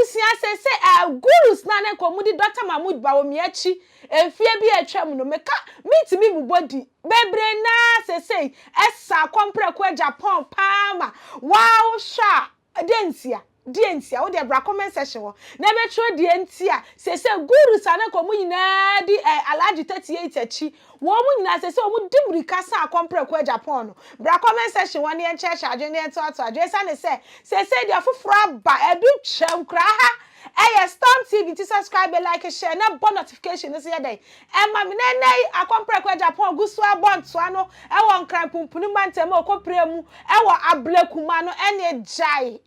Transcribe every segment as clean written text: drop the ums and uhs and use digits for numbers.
abusia say gurus na ne komudi Dr. Mahmoud Bawumia chi efie bi atwam no meka mitimi mu body bebre na say esa kompre ko Agyapong pama wow sha dientia wo de bra comment section wo na betro dientia say gurus na komu nyina di alaji 38 achi wo mu nyina say wo dimri kasa kompre ko Agyapong no bra comment section wo ne enche adwe ne to adwe sa ne say dia foforo ba edu twam kra ha Storm TV to subscribe, like, share, na bon notification this year day. Ma me na akompre ko Agyapong gusu abon to ano e won kran pumpunu mantem o kopremu e wo ablekuma no ene jai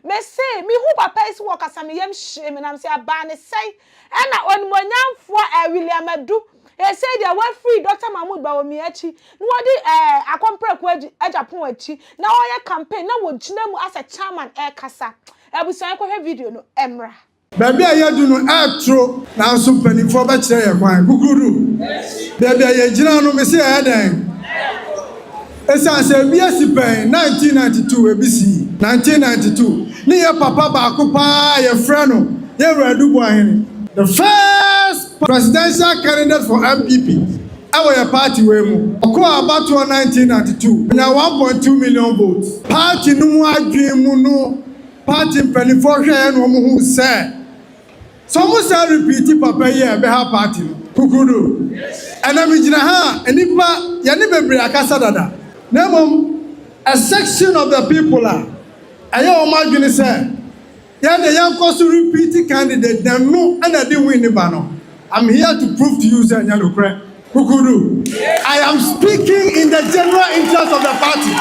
me say me hu papa is work asame yam shame na say aba ne say e na onimonyamfo William Adu say they were free Dr. Mahmoud Bawumia chi no wodi akompre ko Agyapong achi na oya campaign na wo gina mu as a chairman kasa abusan ko video no emra baby ayadu no atro na so panifo ba kire ye kwan guguru baby ayagina no me se adan esa se bia sipen 1992 ebisi 1992 ni ye papa ba ko pa ye frano ye Awuradu Buahene the first presidential candidate for MPP our party we mu ko about 1992 na 1.2 million votes party no mu adwen mu no party penifo hwe no mo hu say some say repeat papa here be ha party kukudu ana mi gina ha enipa ya ne bebre akasa dada na mom a section of the people are aye o ma dwene say ya de yan ko so repeat candidate dem no ana dey win ba no I'm here to prove to you say nyalo kre kukudu I am speaking in the general interest of the party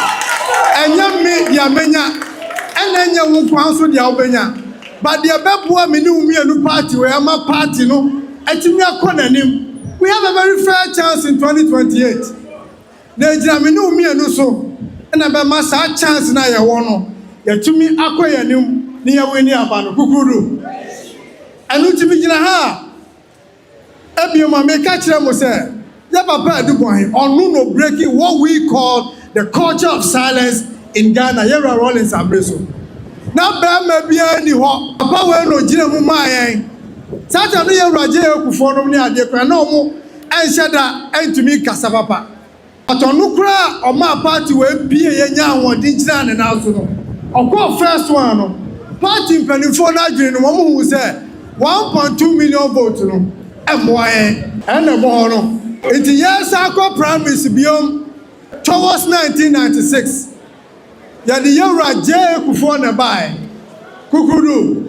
enya me ya menya enenya wo kwanso dia obenya but the beboa me ni umienu party we am party no atimi akonanim we have a very fair chance in 2028 na ejira me ni umienu so na be ma sa chance na ye wo no yatumi akoyanim ni ye weni abano kukudu anu timi gina ha ebioma me ka kire mo se ya papa Adu Buahene onu no breaking what we call the culture of silence in Ghana, Yera Rollins Abreso. Now, Bama Bia ni ho, Papa we no Gina Mumayan. Saturday, Raja Kufono near the Cranomo, and Shada, and to me Casabapa. But on Nukra or my party will be a young one, Dijan and Altono. Of course, first one, party Penifona Jin, woman who said 1.2 million votes, and boy, and a mono. It's a year Sako Prime Minister beyond towards 1996. Yadi yura je kufo na bai kukudu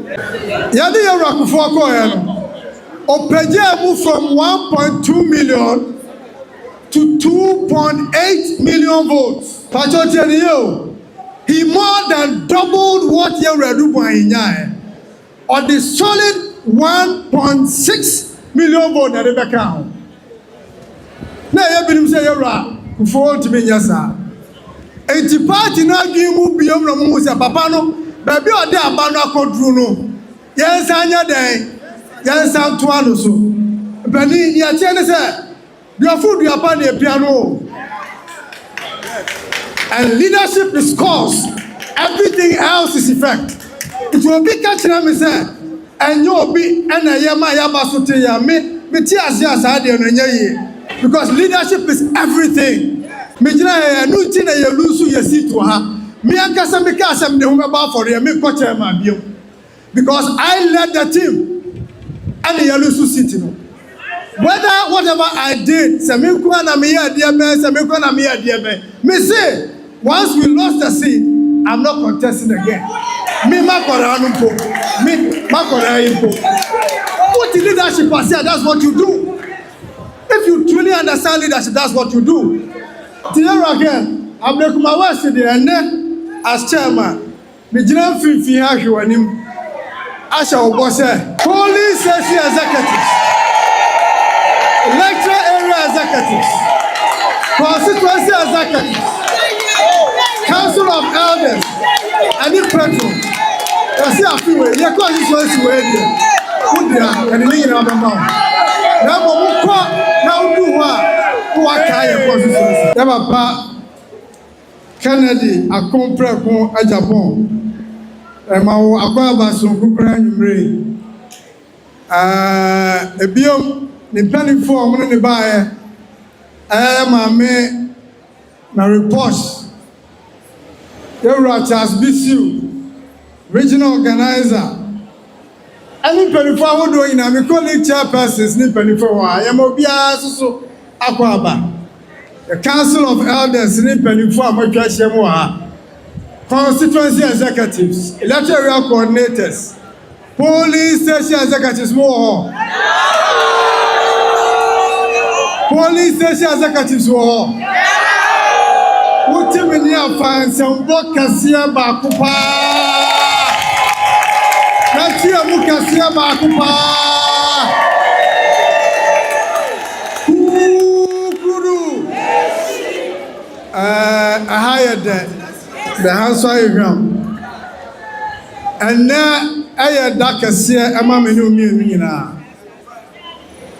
yadi yura kufo ko no opeje mu from 1.2 million to 2.8 million votes pachote yo he more than doubled what Awuradu Buahene on the solid 1.6 million vote na Rebecca na ye binim say yura kufo timi nyasa enti party na adwin mu biom na mu se papa no ba bi ode aba no akodru no yensa anya den yensa to anu so bani ya che ne se do food ya pa na piano and leadership is cause everything else is effect it will be catch na me se enyo obi na ye ma ya ba so te ya me ti asia sa de no nya yi because leadership is everything. Mijina no tina ye lusu ye situ ha me ankasa me ka asem de ho ba for ye me ko chairman bio because I led the team and ye lusu city no whether whatever I did se me ko na me ye de be se me ko na me ye de be me say once we lost the seat I'm not contesting again me makora no po me makora impo what leadership is here that's what you do if you truly understand leadership that's what you do. Tierra again, I'm like my worst today, and as chairman, the general fee him. I shall boss police safety executives, lecture area executives, constituency executives, council of elders, and the president. I see a few ways, your constituency way there. Put there, and the name of the mouth. Now do what? Papa Kennedy akompre kon Agyapong Ema akwaba sonku kra nyumre. Ebiom ni penifo omo ne baaye. Maame na report. Yewra Charles BCU, regional organizer. Any penifo ahodo ina me colleague chairpersons ni penifo wa. Yemo bia so akwaba. The Council of Elders ni penifo amatwa hyem wa. Constituency executives, electoral coordinators, police station executives more. Police station executives more. What many are fans and what Cassia Bakupa? Cassia Mukasia Bakupa. Guru. I hired the house I gram. And now I had Dakasia Amaminu.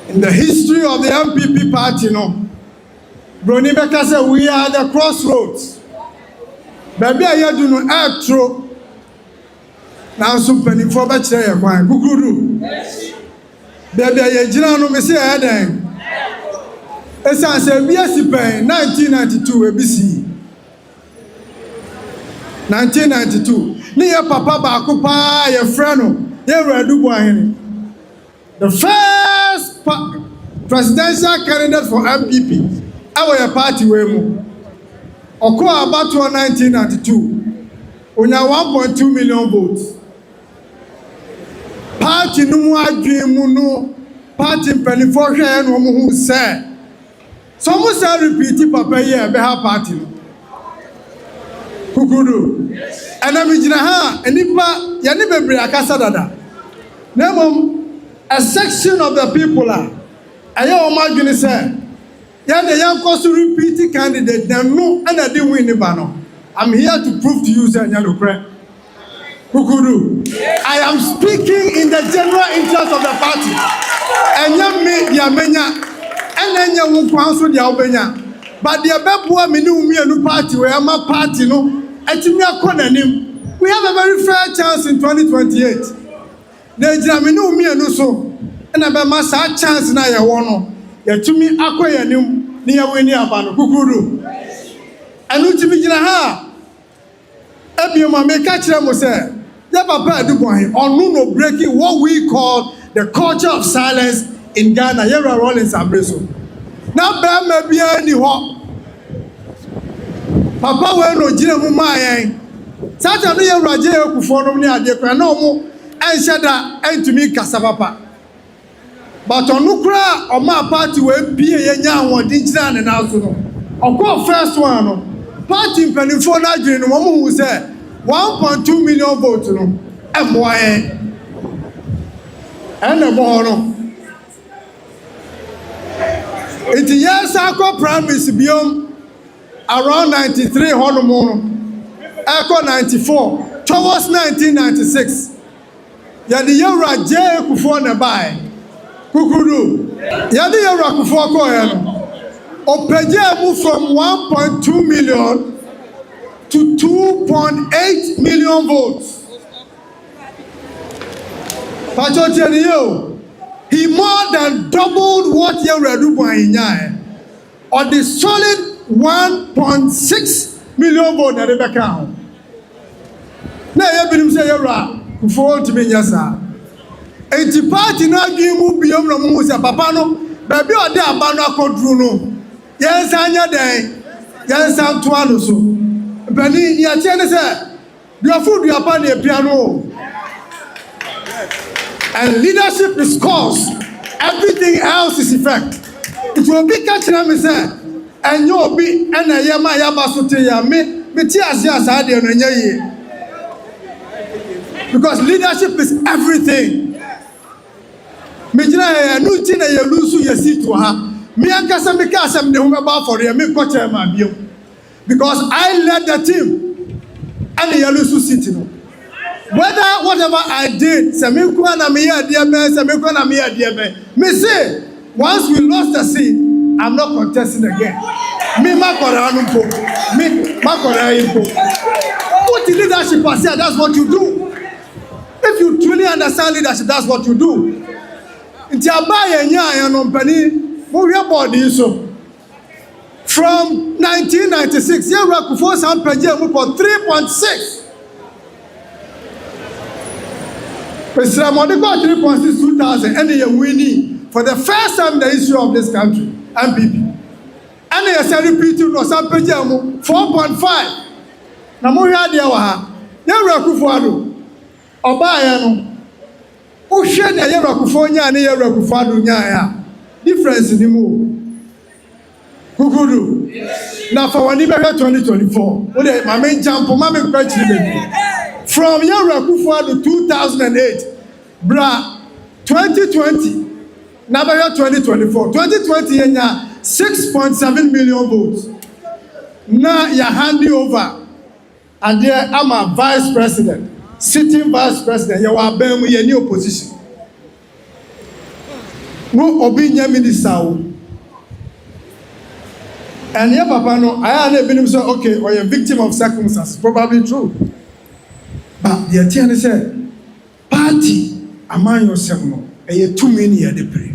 In the history of the MPP party, no. Brony Beka said we are at the crossroads. Baby, I do no outro. Now, some penny for better. Guru. Baby, I no me say heading. As I said, BSC 1992 ABC. 1992. Near Papa Bakupa, your friend, the first presidential candidate for MPP. Our party wemo. Oko about 1992. Onya 1.2 million votes. Party no adwemu no. Party penifo hwe no mo hu say. Some say repeat papa here be ha party no. Kukudu. Ana mi gina ha enipa ya ne bebre akasa dada. Na mom a section of the people are aye o madwene say ya the young cost repeat candidate dem no and I didn't win the banner. I'm here to prove to you say nyalokre. Kukudu. I am speaking in the general interest of the party. Enya me dia menya enya wo kwanso dia obenya. But the beboa me ni umienu party we am party no etimi akonanim. We have a very fair chance in 2028. The Germany umienu so na be ma sa chance na ye wo no. Yatumi akoyanim ni ya weni abano Kukudu. Anu timi gina ha ebioma me ka kire mo say ya papa adubon onu no breaking what we call the culture of silence in Ghana. Yera Rollins Abreso. Na be ma bia ni ho. Papa we no gina mu ma yen. Sata no ye raje ekufo no ni ade kra na omo enhyeda entumi kasa papa. But onukura oma party we pie yenya awodi gina ne na so no. Okọ first one no. Party penifo na adwene no mo hu say 1.2 million votes no. Emoye. Ene bo no. It yes akọ primaries biom around 93 honomo no. Akọ 94 towards 1996. Ya the Yewra J Kufo na bai. Kukudu. Ya the Yewra Kufo ko he no. Opeje move from 1.2 million to 2.8 million votes. He more than doubled what Yewra Dubois inyae. On the solid 1.6 million votes that they count. Na ye binim say Yewra Kufo to be nyasa. Enti party na adwemu biom na mo say papa no ba bi ode aba no akodru no. Yes anya den. Yes antoano so. Bani ya tiene say your food your pan e piano. And leadership is cause. Everything else is effect. It will be catching me say and you be na ye ma ya ba so te ya me ti ase asa de no nya ye. Because leadership is everything. Mejina ya no ti na ye lusu ye sit ha. Me ankasa me ka asem de ho ba for ye me ko chairman biom. Because I led the team and the lusu sit no. Whether whatever I did, me say once we lost the seat, I'm not contesting again. Me makora impo. What the leadership has said, that's what you do. If you truly understand leadership, that's what you do. Nti abaye nya no mpani mo hwe body so. From 1996, yeah, Rakufo Sampaje for 3.6. Mr. Modico 3.6 2000, and you're winning for the first time in the history of this country, MPP. And they are repeating no Sampaje 4.5. Now, more idea, yeah, Rakufo, Obaya no. Ocean, yeah, Rakufo, and yeah, Rakufo, yeah, difference in the move. Kukudu. Now for one year 2024, my main jump, my main question. From Yarakufa to 2008, bra 2020, now 2024, 2020 6.7 million votes. Now you're handing over, and there I'm a vice president, sitting vice president. You are being in your opposition. No opinion minister. And your papa no, I have been so okay, or you're a victim of circumstances. Probably true. But the attorney said, party among yourself, no, and you're too many at the pray.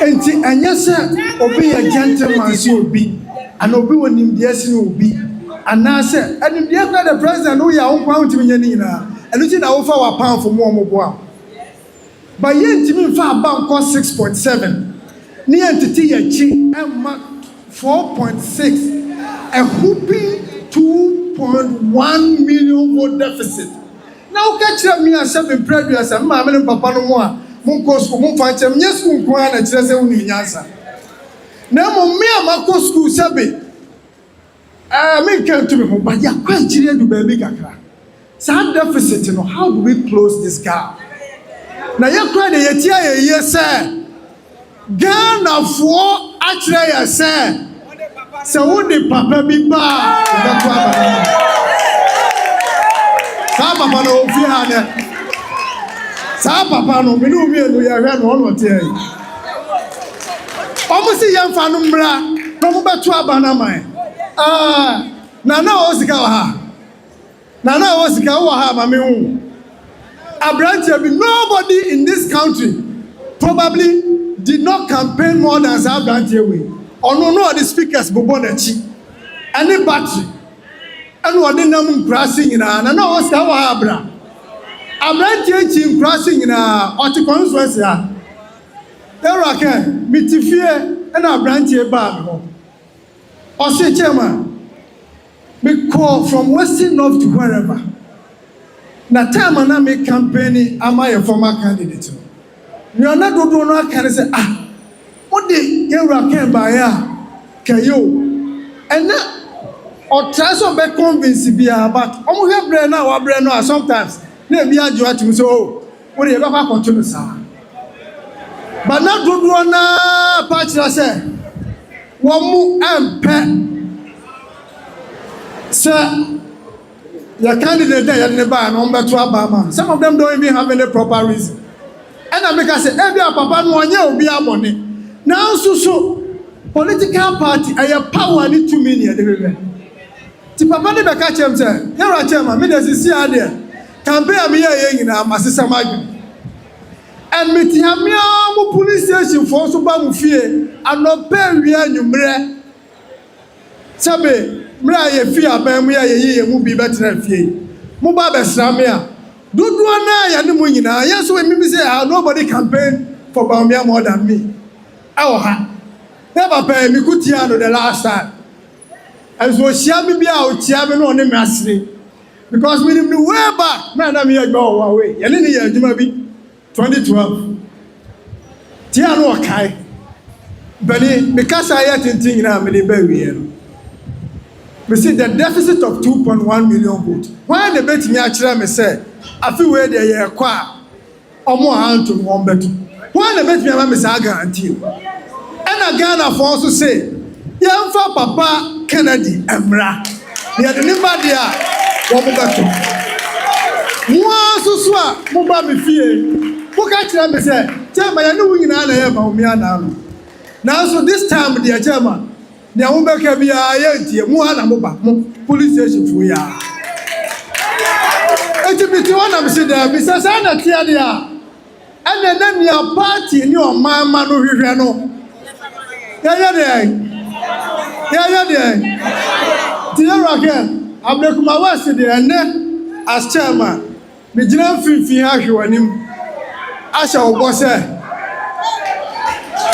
And yes, sir, obey a gentleman, so be, and obey when him, yes, will be. And now, sir, and if you have the president, who you are on to me, and you think I offer a pound for more. But yet, Timmy far bank cost 6.7. Ni entity yachi mark 4.6, a whooping 2.1 million vote deficit. Now catch me as seven previous and mamma and papa no more. Munko school, Munfachem, yes, Munkwan and Chesa Uniasa. Now, me and Marco school sabi. I mean, came to me, but you're quite cheery to baby Kakra. Sad deficit, you know, how do we close this gap? Now, you're crying, yes, sir. Ghana for actually say so would the papa be bad papa no fear sa papa no me no me no ya hwe no no te ai almost yan fa no mra no mo beto abana man na o sika wa ha na o sika wa ha ma me hu abrantia be nobody in this country probably did not campaign more than Sabrantie way. Or no, the speakers Bobonachi. Any battery. And what the name crossing in a no was our Abra. Abrantie crossing in a constituency. There I can meet fear and Abrantie bar. Or say, Chairman, we call from Western North to wherever. Na time I make campaign, am I a former candidate? You are not going to can say, what the you can buy can you? And or try to be convinced be about we have brain now sometimes. Maybe I do to so what you ever continue, sir. But not good one patch I say. One more pet. Sir, your candidate there in the bar number 12 some of them don't even have any proper reason. And I make us say, every papa no one will be a money. Now, so political party, I have power need 2 million. The papa never catch him, sir. Here I chairman, me there's a see there. Campaign me here in our Master Samag. And me tiamia police station for so bad fear and no pay we are number. Sabe, mra ye fear, but me ye will be better than fear. Mubabe Samia. Do na ya ni mo nyina yes we me say nobody campaign for Bawumia more than me. Ha. Never pay me kutia no the last time. And so share me be out share me no ne me because me the way back na me go away. Ya ni ya juma bi 2012. Tia no kai. Bani because I had tinting na me be we. We see the deficit of 2.1 million votes. Why the bet me actually me say I feel where they are qua or more hand to one better. Why the bet me a miss guarantee? And again, I also say, young for Papa Kennedy and Bra. They are the number there. What better? One so swap, Mobile fear. Who catch them? Say, tell me, I know we are Bawumia now. Now, so this time, dear Chairman, they won't be a year, Muana Moba, police station for ya. na me se da bi se na tia dia ana na nia party ni o mama no hwehwe no ya de tia rocket abrekuma wase de ene as chairman me gina mfimfin ahwe wanim asha wo se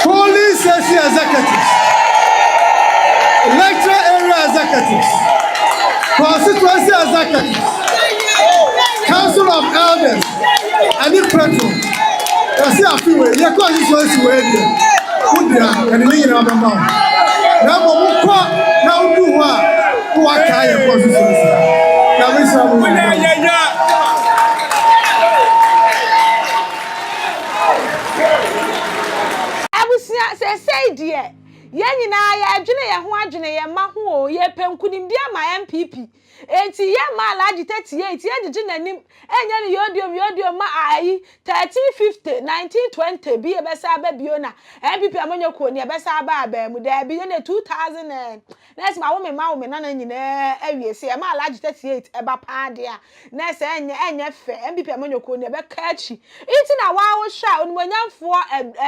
police station executives electoral area executives constituency executives council of elders and the president I see a few ways. You can't just want to wait there. Put there and you know about now. Now, now do what? Who are carrying constituency? Now we say, I was say, dear. Yen na ya adwene ye ho adwene ye ma ho o ye penkunim dia ma MPP enti ye ma alaji 38 ye gigi nanim enye ne yodiom ma ayi 1350 1920 bi e besa ba biona MPP amonye ko ne besa ba aba mu da bi ne 2000 next ma wo me na nyina awiese ye ma alaji 38 e ba pa de a next enye fe MPP amonye ko ne be ka achi enti na wa wo hwa onumonyamfo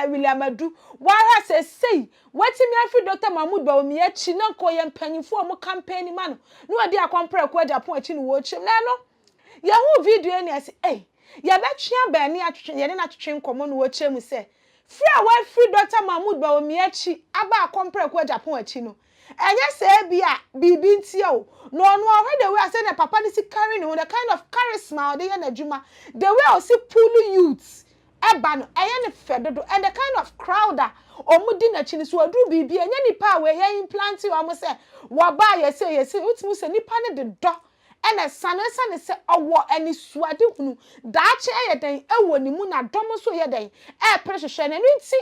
William Adu wa ha sei Wetimi afi Dr. Mahmoud Bawumia chi na ko ye mpanyimfo mo campaign ma no na odi akompre ko Agyapong achi no wo chim na no ye hu video ni ase ye be twea ba ni atwetwe ye na twetwe nkomo no wo chemu se free Dr. Mahmoud Bawumia chi aba akompre ko Agyapong achi no enye se bia bibi ntia o no already the way I say the papa ni si carry no the kind of charisma dey na adwuma the way I see pull youths eba no eye ne fedodo and the kind of crowd that omudi na chini so adu bibi enye nipa we ye implant o mo se wo ba ye se utimu se nipa ne de do ene sane se owo ani suade hunu daache ye den ewo ni mu na dom so ye den prehwehwe na nti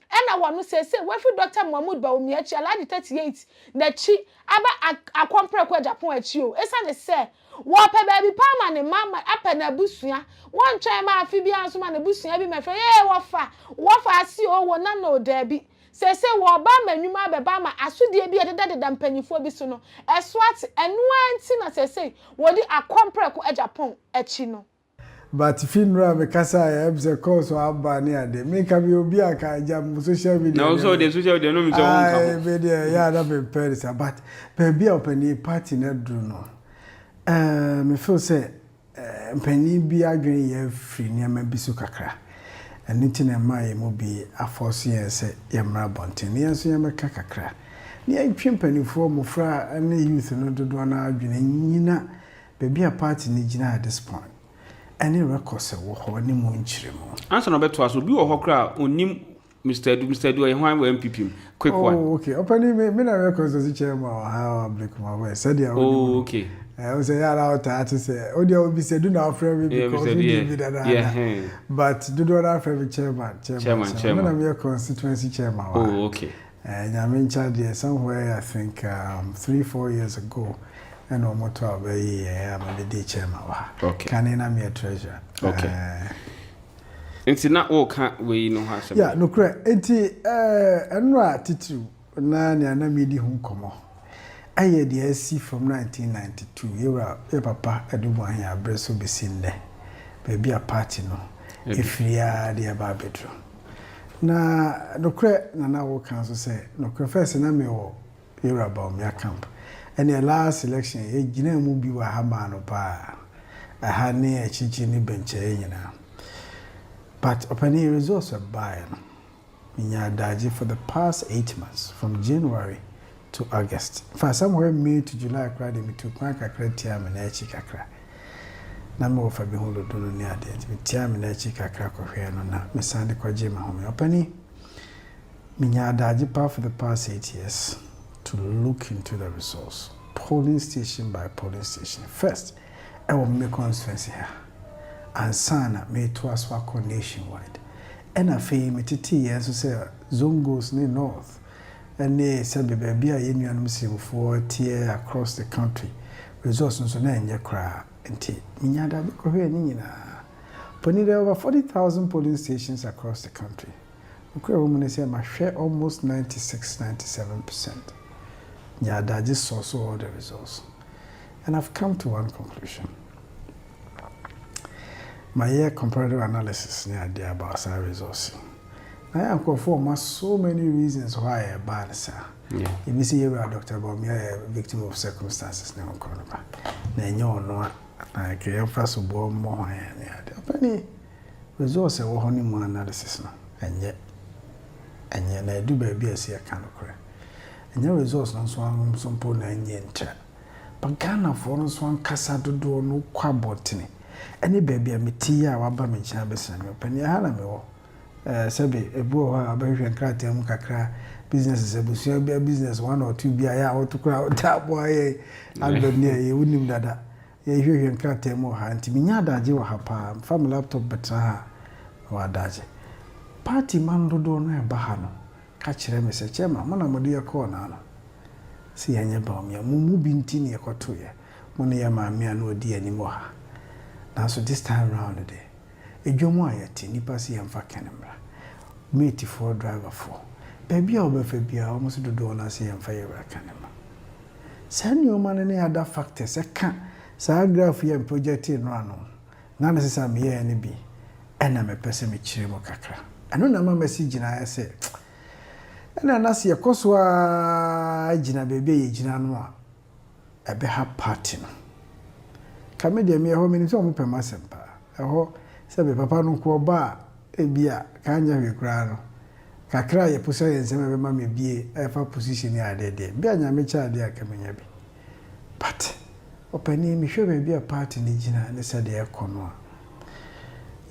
ena wo no se we fi Dr. Mahmoud Bawumia chi aladi 38 na chi aba akompre ko Agyapong achi o esane se wo pe baby pa ma ne mama apa na busua won twen ma afi bia nso ma na busua bi mefe wo fa si o wo na no da bi se wo ba manwuma be ba ma asodie bi ededa mpanyifo bi so no eswat enu anti na se wo di akompre ko Agyapong achi no but finra me kasa ya ebse course wa aba ni ade me ka bi obi aka jam social media no so the social media no me so won ka media ya da be paris but be opani party na dru no me feel say mpani bi adwen ye free ni ama bi so kakra eni tina mai mo bi aforce ye se ye mra bonten ni enso ye meka kakra ni antwe mpanifo mo fra ane youth no dodo na adwen nyina be a party ni gina at this point any records wo ho ni mo nchire mo anso no beto aso bi wo ho kra onim Mr. Do ye hwan MPP quick one. Oh okay opani me na records as chairman how break my way said ya oh okay I was say out to say odia obi say do na friend because we need that but do na friend chairman when I'm constituency chairman oh okay and I'm in charge there somewhere I think 3-4 years ago and no more to I'm a day chairman okay can I am a treasurer okay Enti na o ka we no ha se yeah no correct enti enra titu na na medi hu komo aye de asi from 1992 yura e papa edubu an ya breso besinde baby a party no ifia de ba bedro na no correct na wo kan so say no correct first na me wo yura Bawumia camp and the last election e gina mu bi wa ha ma no pa aha ne achichi ni benche nyina. But upon the results of buying, Minyadaji for the past 8 months, from January to August. For somewhere May to July, I cried me to Quack Tiam and Echikakra. Number of a behold do near date, with Tiam and Echikakra Korean, Miss Sandy Kwajima Home. Opani Minyadaji for the past 8 years to look into the results, polling station by polling station. First, I will make constituency here. And sana me to us nationwide. And I feel me to years to say Zongos ne north. And they said baby a union for tier across the country. Resources on any cry and tea. Minyada be nina. Pony there over 40,000 polling stations across the country. Okay, woman say my share almost 96-97%. Nyada just saw all the results. And I've come to one conclusion. my comparative analysis near the about our resource. I am conform so many reasons why I bad, sir. Yeah. If you see you are Dr. Bawumia, a victim of circumstances, no corner. Then you know, I can first of all more. Penny resource a honeymoon analysis, and yet I do baby as a kind of crack. And your resource on swan some pony and yen. But Ghana for no swan casa do no quabotini. Any baby a metia or bammy chambers and your penny halame. Sabi a boy, a baby and cratem cacra business is a business 1 or 2 be a out to crowd that boy. I'll be near you, wouldn't that. You hear and cratem more hand to me, yada, you have palm, from laptop better or daji. Party man do no bahano. Catch them, Mr. Chairman, Mona Modia corner. See any Bawumia, Mumu bintini a cotoya. Monia mamma no dear anymore. Now, so this time round the day. A Jomoya nipa si and for Canberra. Matey for driver for. Baby, I'll be Fabia almost do donor see and fire Canberra. Send your man any other factors. I can't. Sagraphy and projecting run. None as I'm here any be. And I'm a person with Chirimo Kakra. I don't know my message and I say. And I see a coswa Gina baby, Gina Noa. A beha party. Come in me home in some per masempa. A ho. Sabe papa no ko ba e bia ka anya hwe kra no kakra ye pusa ye nsema be ma me bie e fa position ya de bia nya me cha de aka menya bi but opani mi hwe be bia party ni gina ne se de ekono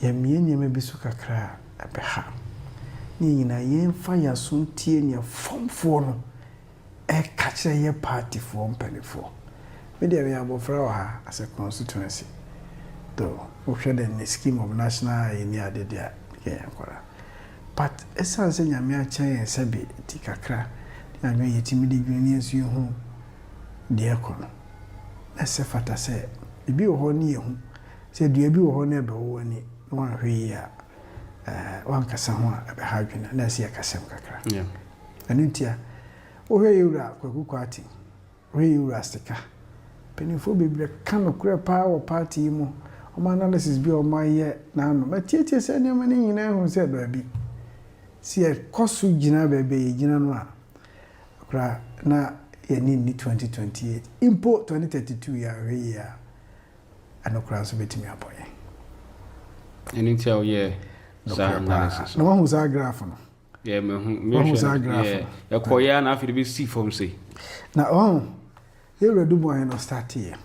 ya mienye me bisu kakra e be ha ni nyina ye mfa ya so tie ne fomfo no e ka kire ye party fo mpanifo me de me abofra wa ha as a constituency though we share the scheme of national in the idea but essence nyame achen sabi tikakra nyame yetimidi dwinies yu hu de ekono na se fata se ebi wo ho ne hu se dua bi wo ho na be wo ani na wan hwe ya wan kasa ho a be ha dwena na se yakasem kakra yeah anuntia wo hwe yura kwaku kwati hwe yura stika penifo bebre kan okura pa wo party mu Oma analysis bi o maye na no matietie se ne mani nyina hu se do abi si e kosu gina bebe gina no a kra na ye ni 2028 impo 2032 ya we ya anokra so betimi aboye eni tell ye za analysis no hu za graph no ye me hu za graph ye koya na afi be see from say na ye redu bo no start here.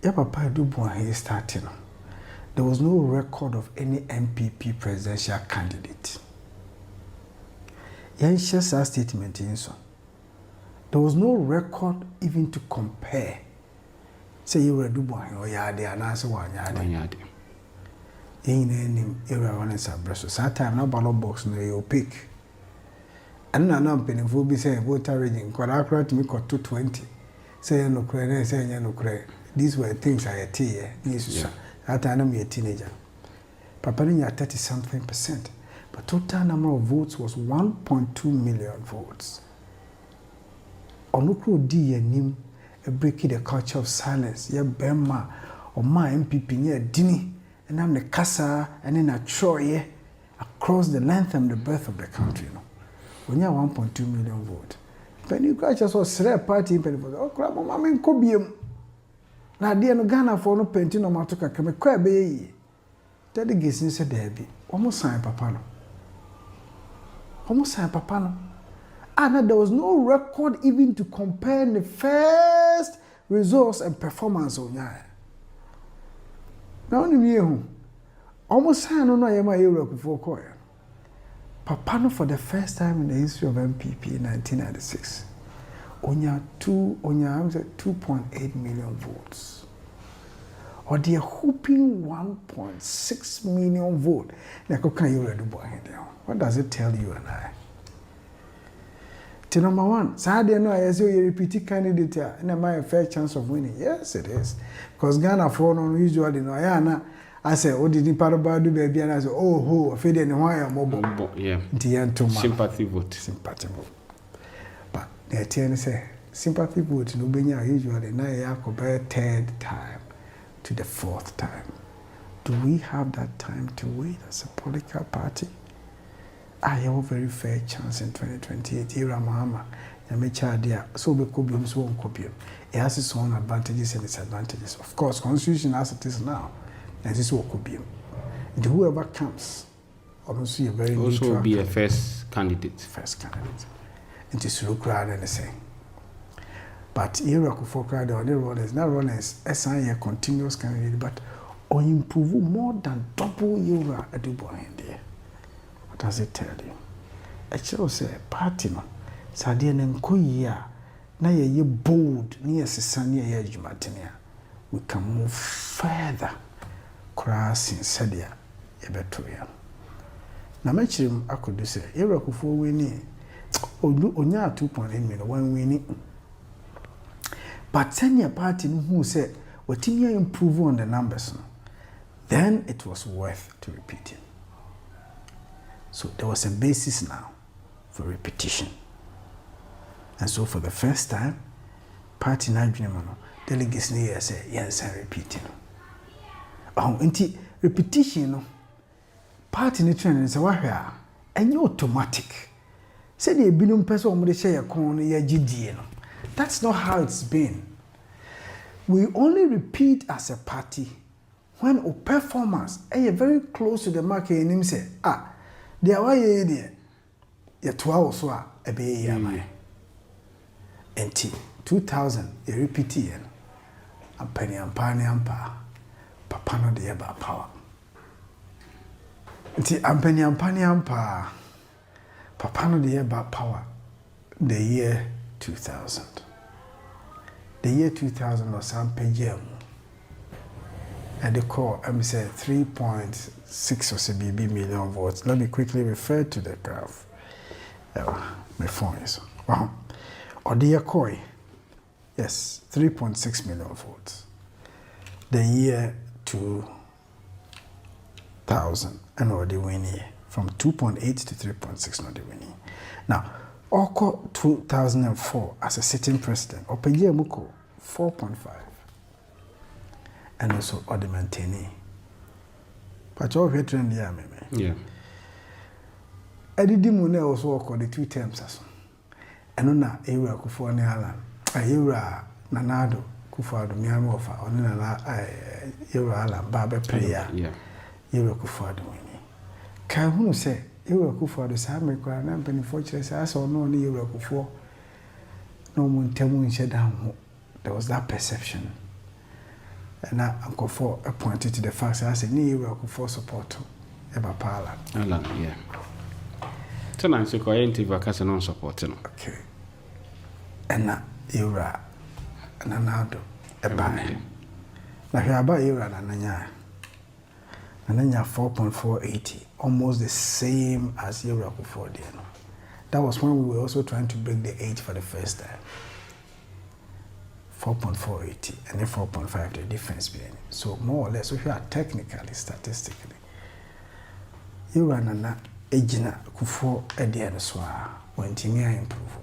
Yeah, Papa Dubois starting. There was no record of any MPP presidential candidate. Yansha's statement in so. There was no record even to compare. Say you were Dubois or Yadi and answer one Yadi. In any area on its abreast. So time no ballot box no you pick. And now penny will be saying voter reading. Could I cry to me got 220? Say no credit, say no credit. These were things I had here. At time I'm a teenager. Papa Ninya 30-something%. But total number of votes was 1.2 million votes. Onukro di nim a breaking the culture of silence. Yeah, Bema or my MPP near Dini, and I'm the Casa and in a Troy across the length and the breadth of the country. No, when you have 1.2 million votes. Penny Cratchers was a party in Penny. Oh, crap, Mamma in Cobium. Na dia no Ghana for no penti no matoka kame kwa be yi delegates ni se there bi almost sign papa no and there was no record even to compare the first results and performance on ya now ni me hu almost sign no yema Europe for koya papa no for the first time in the history of MPP in 1996 Onya 2.8 million votes. Or they are hoping 1.6 million votes. What does it tell you and I? To number one, Saturday no, I say you repeat candidate and am I a fair chance of winning? Yes, it is. Because Ghana for no usually no I say, oh, did you part about do baby? And I say, oh, I feel any why I'm mobile. Yeah. Sympathy vote. Sympathy vote. The TN say sympathy vote no benya usually na ya compare third time to the fourth time. Do Do we have that time to wait as a political party? I have a very fair chance in 2028. Era Mahama, Yamechadia, so be copium, so on copium. It has its own advantages and disadvantages. Of course, constitution as it is now, and this will copium. And whoever comes, obviously a very also neutral be a first candidate. First candidate. It is to crowd anything. But era for crowd or the runners, not runners, SI a continuous candidate, but or improve more than double Eura at the boy in there. What does it tell you? I shall say, party no, Sadian and Koya, na ye bold, near Sisania Yajumatinia. We can move further. Cross in Sadia, Ebetorian. Now, much him, I could say, era before we need, or onya 2.8 million when we need. But senior party who said, what you improve on the numbers, then it was worth to repeat it. So there was a basis now for repetition. And so for the first time, party na delegates here say, yes, I'm repeating. Oh, and repetition, no. Party in training is a and you automatic. Say the billion person with the share corner, ya GD. That's not how it's been. We only repeat as a party when our performance is very close to the market and him say, they are there. You're 12 so a be a 2000, you repeat it. And penny and penny and papa no de about power. I'm penny and penny and papa no de about power. The year 2000. The year 2000 was some PGM. And the core, I'm saying 3.6 or so million votes. Let me quickly refer to the graph. My phone is. Or the year core, yes, 3.6 million votes. The year 2000, and already winning from 2.8 to 3.6, not the winning. Now, Oko 2004 as a sitting president, Opeje Muko 4.5, and also Odi Mantini. But all veteran there, yeah. Eddie Dimune also called the 2 terms as and on that era Kufo Niala, a era Nanado Kufado Miamofa, on another era Alan Baba Prayer, era Kufado winning. Can who say? You were for the summer, and penny fortress, I saw no near before. No one tell me down. There was that perception. And now Uncle Four appointed to the fact that I said, near for support ever parlor. Alan, yeah. Tonight, so I ain't even non support. Okay. And now you are an anado a buy. Now, you are by you and Ananya. And then you have 4.480, almost the same as Europe before then. That was when we were also trying to break the 8 for the first time. 4.480 and then 4.5, the difference between it. So more or less, if you are technically, statistically, Europe and Ejina Kufo Edian Swa when Timia improve.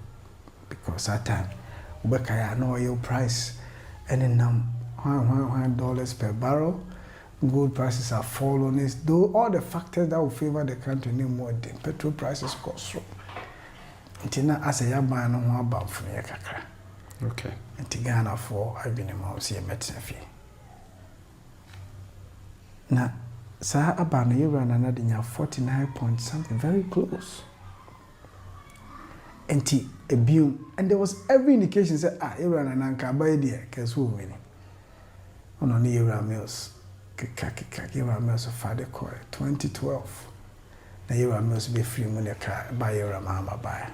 Because that time, Ubekaya no oil price, and then $100 per barrel. Gold prices are falling. Though all the factors that will favor the country need more than petrol prices cost so. Until now, as a young man, no more about from your kakra. Okay. And to Ghana for I've been a mouse here medicine fee. Now, Sir Abana, you run another 49 point something, very close. And a beam, and there was every indication that you run an anchor by dear, because who winning? On only your mills. Kaka Mills of Father Coy 2012. The Euro Mills be free money by Euro Mama by.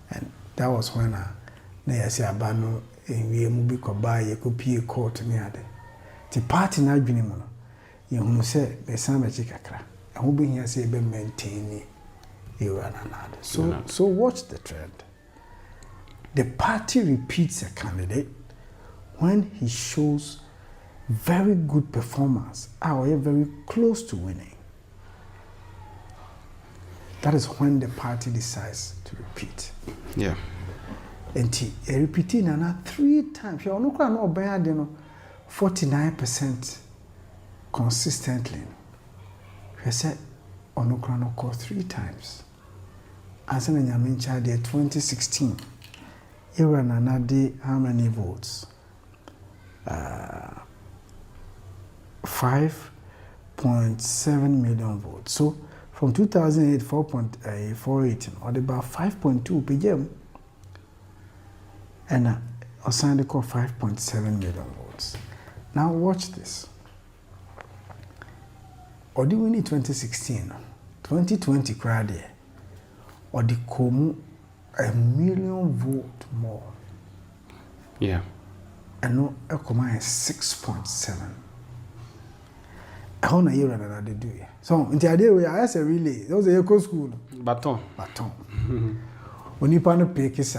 And that was when I say Abano in Mubiko buy a copy court near the party na dream. You say, the Sama Chicacra, and who being here say, be maintaining Euro and another. So watch the trend. The party repeats a candidate when he shows very good performance, or very close to winning. That is when the party decides to repeat. Yeah. And repeating another 3 times. You know, 49% consistently. He said, Onokrano called 3 times. As in Yamin Chad 2016, Era Nana did how many votes? 5.7 million votes. So from 2008, 4.48, or about 5.2 pm, and Osande called 5.7 million votes. Now watch this. Or do we need 2016? 2020 crowd or the Komu 1 million vote more. Yeah. And no, a comma is 6.7. How na year and they do it. So, in the idea we are as a relay, those are eco school. Baton. When you pan a pick is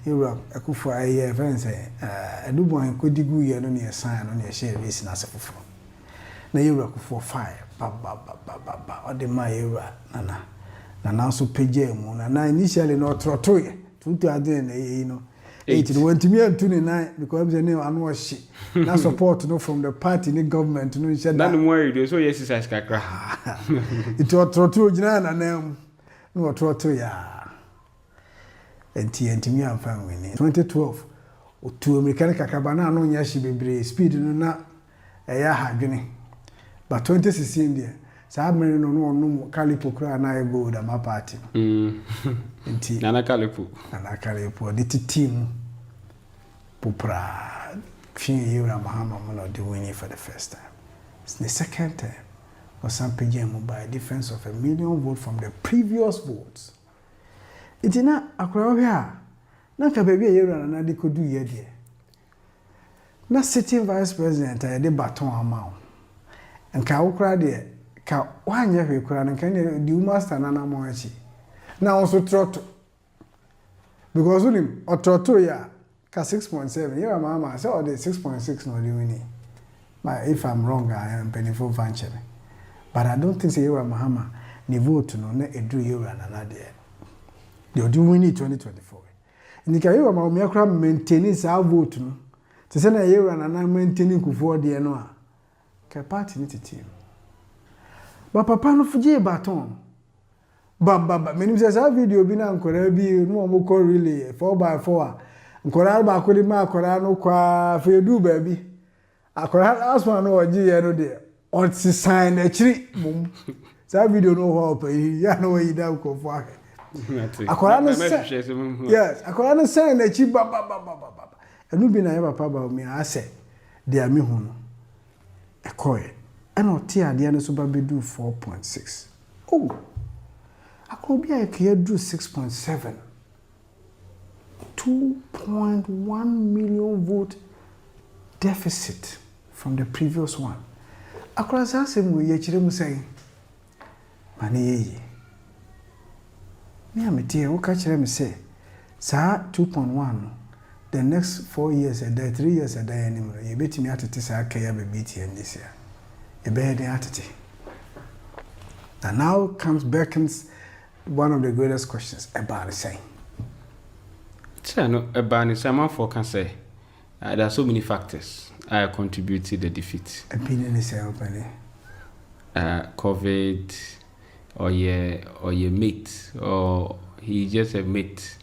Europe, a coup for a year, friends, a new one could do you on your sign on your share racing as a fool. Na Europe for 5, or the my era, Nana. Nana so page moon, and I initially not trotoy, 2 80 went to me and 29 because the name and was she. Now support no from the party, the government, no said that worried, so yes, I scacra. It was trotoy, and them no trotoy, and me and family. 2012, to mechanical cabana, no yashi be speed, no not a yahagini. But 2016 there, so I mean, no calipo cry and I go to my party. Nana Calipo. Nana Calipo, the team Pupra, Fiora Mahama do winning for the first time. It's the second time for some PGM by a difference of 1 million votes from the previous votes. It is not a crowd here. Not a baby year and another could do yet. Not sitting vice president, I did baton amount. And Cow cried there. Cow 1 year we cried and can do master Nana Moachi. Now also trot because him or trotto ya 6.7. You are mama, so the 6.6 no winning. But if I'm wrong, I am penny for venture. But I don't think you are Mahama, ni vote no na edu you and another. They do win 2024. And you are Bawumia crab maintaining our vote no. To send a year and another maintaining kufor the no. Party ni team. But papa no fuji baton. Baba, many says our video be na nkora bi no mo call relay 4x4. Nkora ba ko di ma akora no kwa fe du ba bi. Akora last one no oji ye no de. On si sign a chiri mum. That video no help ya no we da ko fo ake. Akora no say. Yes, akora no sign a chi baba. Enu bi na ye papa Bawumia ase de ami hu no. Ekoye. Eno ti ade no so ba be do 4.6. Oh. Akobia e do 6.7. 2.1 million vote deficit from the previous one. Across us, we actually say, Mani, me am a dear, what catch them say, Sir 2.1, the next 4 years a day, 3 years a day anymore. You bet me at it is a KBT and this year. A bad attitude. And now beckons one of the greatest questions about the same. No, about the same for can say there are so many factors I contribute to the defeat. Opinion is open. COVID, or your mate, or he just a mate,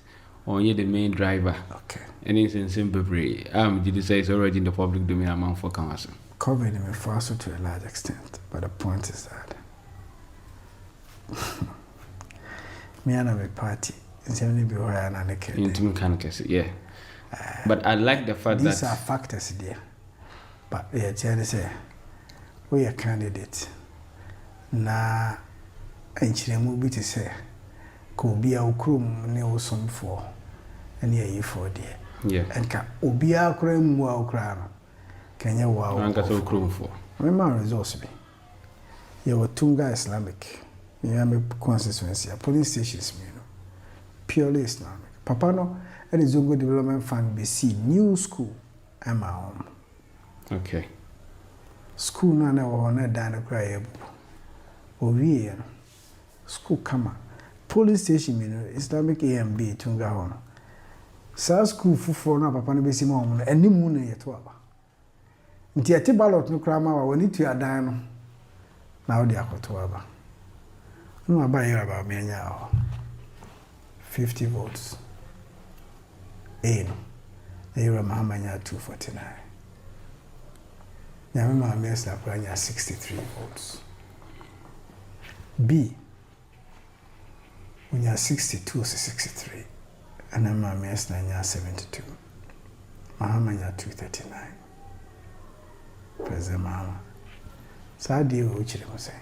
or you the main driver. Okay. And it's in simple way. Did you say it's already in the public domain amount for council? COVID may also to a large extent, but the point is that me and my party is only be where I am. Into mechanics, yeah. But I like the fact these that are factors there. But yeah, they say we are candidate. Na enchire mu bi to say ko bia okrom ne wosom for and ye for there. Yeah. And ka obi akra mu akra no kenya wa anka so okrom for. Me man resource be. Ye were Tunga Islamic. Me am a constituency, police stations me no. Purely Islamic. Papa no and the Zongo Development Fund be see new school am my home. Okay. School na wo na dan kra ye bu. Owie no. School kama. Police station me no Islamic AMB Tunga ho no. Sa school fufo na papa no be si ma ho no animu na ye to aba. nti ete ballot no kra ma wa woni tu adan no na wo de akoto aba no aba yɛ aba me nya 50 votes no Yura Mahamanya 249. Yamima Mesna Pranya 63 votes. B when you're 62 to 63. And then my Mesna 72. Mahamanya 239. President Mahama. Sadi which they were saying.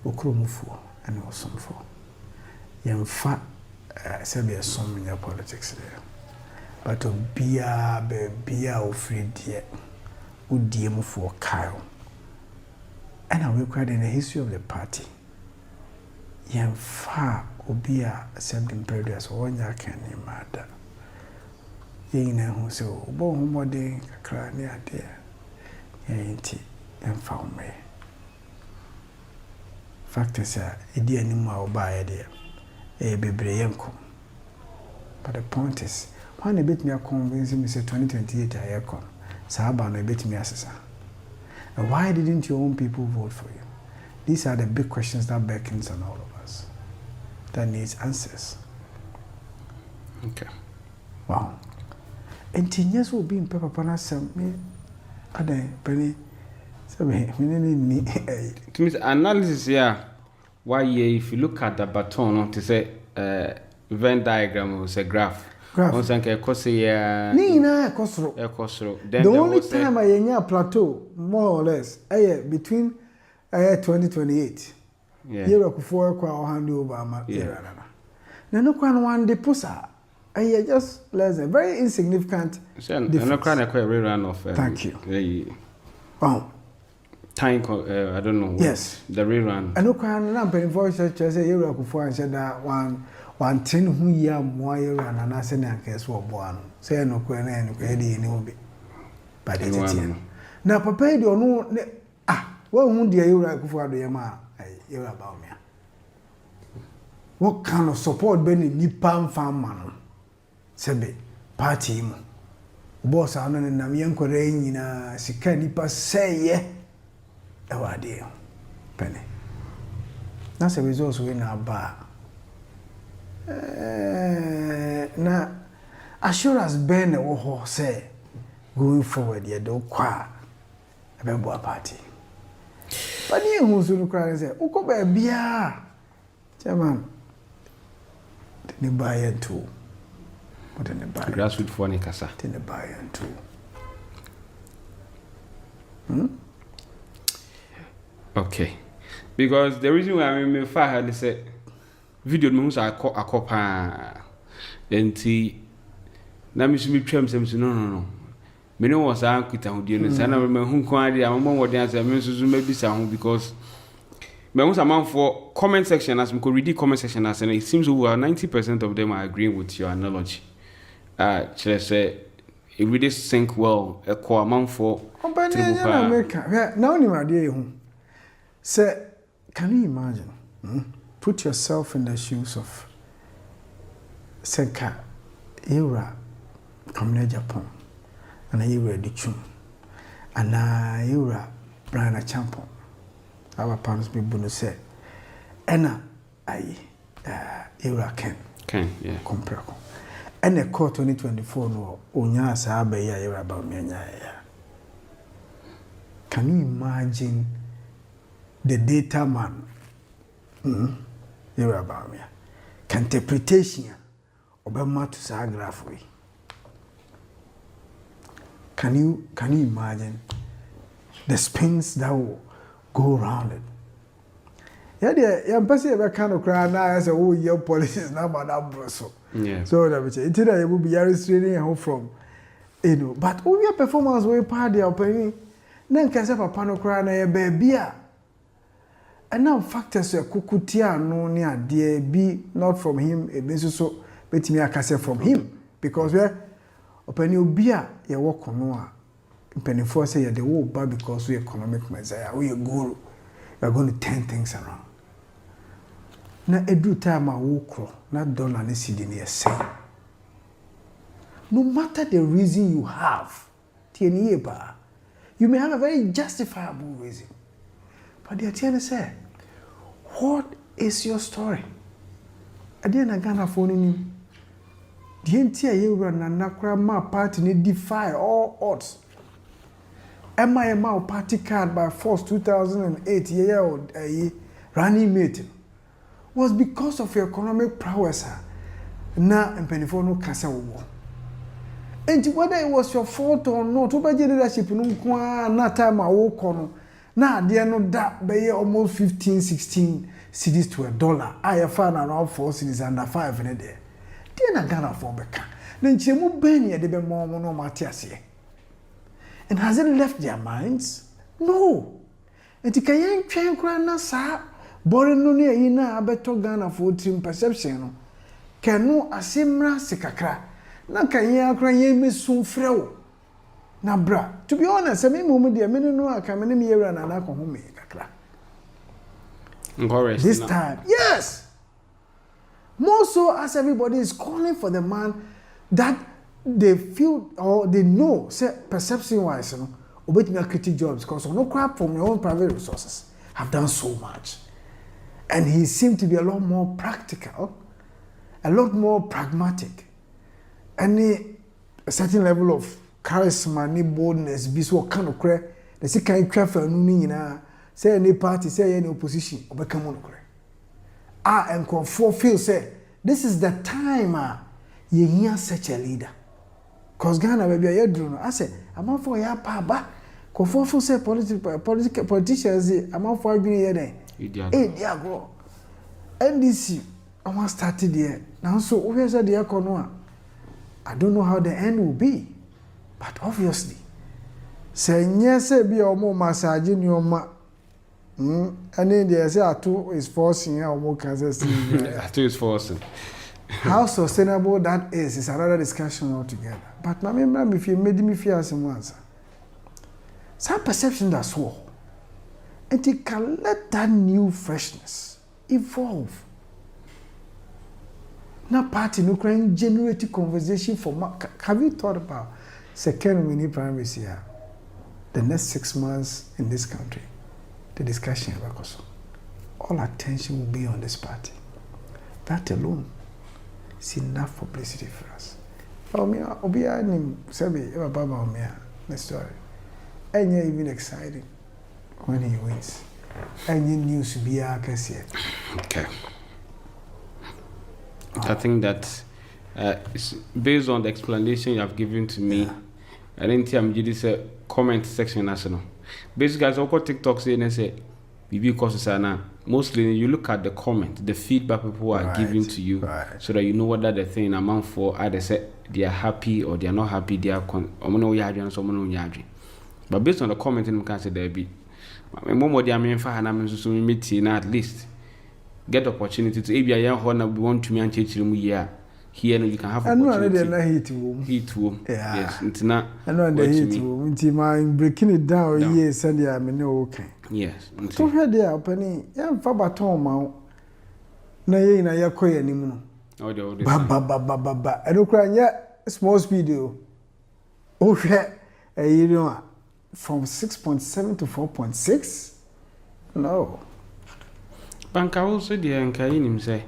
Okrumufu and Osumfo. Yamfa sabi a sum in your politics there. But Obia Bebia Ofred yet would DM for Kyle. And I will cried in the history of the party. Yam far Obia accepting period 1 year can you matter. Ye know who so bo homode kakra ne ade enti emfa me. Fact is edi animu a oba ye bebre yenko. But the point is, when a bit me a convince me say 2028 I come, Sahaba no bit me asesa. And why didn't your own people vote for you? These are the big questions that beckons on all of us. That needs answers. Okay. Wow. And 10 years will be in Pepper Panasa me Ade Penny. So me analysis here. Why if you look at the baton to say Venn diagram was a graph. On sanke ekose ya Nina ekosro. Then the only time I enya plateau more or less between 2028. Yeah. Year akufo kwa hand over ama era na. Na no kwa one de posa. Just less than very insignificant. No kwa na kwa rerun of thank you. Wow. Time I don't know. Yes. The rerun. I know can na pen voice say year akufo and said that one thing who ya mo year na na se na nke so obo ano. Say no kwa na no kwa dey ni obi. But it na papa dey ono wo hu dey year akufo ado yema year Bawumia. What kind of support be ni nipa mfam man? Sebe party mu. Boss ano na me yankore nyina sika nipa seye ewade penny. Na se results we na ba na assurance ben wo ho say going forward ye do kwa abebo party. But you who so cry say uko ba bia chairman the buy too. What in the buy grassroots for ni kasa the buy too. Okay. Because the reason why I mean had they said video me say akopa enti na me so me twam sem no me no was ankuta hodie no say na me hu kwan ade amon wode answer me so me bisa ho because me hu some for comment section as me ko read the comment section as and it seems over 90% of them are agreeing with your analogy. Chere say it really sync well e ko amon for America now ni ma de hu say can you imagine put yourself in the shoes of Senka era coming Agyapong and era Dichum and era Brian Agyapong our parents be bunu say ena ai era Ken yeah compreko and the court 2024 no onya sa ba ya era Bawumia ya. Can you imagine the data man era Bawumia can interpretation obama to sa graph we. Can you imagine the spins that will go around it? Yeah, person ever kind of cry now as a whole year policies now but that broso. Yeah. So that which it will be restraining home from but all your performance way part they are paying. Then can say papa no cry na baby. And now factors are kukutia no near dear be not from him a business so bet me akase from him because we open you beer you work on no penny for say the whole bad because we economic messiah we go we are going to turn things around. Na edu time a wo not done an city near say no matter the reason you have You may have a very justifiable reason. But the attorney said, what is your story? I didn't Ghana phone him. The entire year Nakra ma party need defy all odds. MIMA party card by force 2008 year-old running meeting was because of your economic prowess. Na mpenifo no kasa wo. And whether it was your fault or not, over leadership no kwa na time awo kono na de no da be almost 15-16 cedis to $1. I found around 4 cedis under 5 in a day. De na Ghana for beka. Na nchemu ben ye de be mo no mate ase. And has it left their minds? No. And the kayen twen kra na sa bore no ne yi na abeto Ghana for trim perception no. Kenu asimra sikakra. Na kayen akra yen mesun frewo. Na bra. To be honest, me mumu de me no aka me me yewra na na ko hu me kakra. This time, yes. More so as everybody is calling for the man that they feel or they know, say perception wise, obey me critic jobs because no crap from your own private resources have done so much. And he seemed to be a lot more practical, a lot more pragmatic. And a certain level of charisma, ni boldness, be so kind of cray. The second travel no say any party, say any opposition, or become on cray. And conform feel say this is the time you hear such a leader. Cause Ghana baby a drone. I say, I'm out for ya pa ba. Conform feel say political politicians, I'm out for agreeing here then. Hey, go. NDC, I want started there. Now so where's the economy? I don't know how the end will be. But obviously, say yes, be a more massaging your ma. And then they say Atu is forcing or more Kansas. Atu is forcing. How sustainable that is another discussion altogether. But my mem, if you made me fear some answer. Some perception that's war. And you can let that new freshness evolve. Now party no can generate conversation for have you thought about second we need primacy here? The next 6 months in this country, the discussion about all attention will be on this party. That alone is enough publicity for us. Bawumia, Obia nim Sebi, Eva Bawumia, the story. And you're even excited when he wins. And you news be a Okay. I think that based on the explanation you have given to me, I didn't think I'm just a comment section national. Basically, as I go TikTok saying and say, BB courses are now. Mostly, you look at the comment, the feedback people are giving to you, so that you know whether the thing amount for either say they are happy or they are not happy. They are but based on the comment, you can say there be. More they are mean for and meeting at least get the opportunity to be a young one we want to me and teach them here. Here you can have opportunity. Heat room. Yes, it's not. I know the heat room. Until my breaking it down, yes, and I mean okay. Yes. So here they are opening. Yeah, for baton mount. Na ye na ya koye ni mu. Oh, the ba. I don't cry yet. Small speed. Oh, you know, from 6.7 to 4.6. No. Banka also the Ankain say,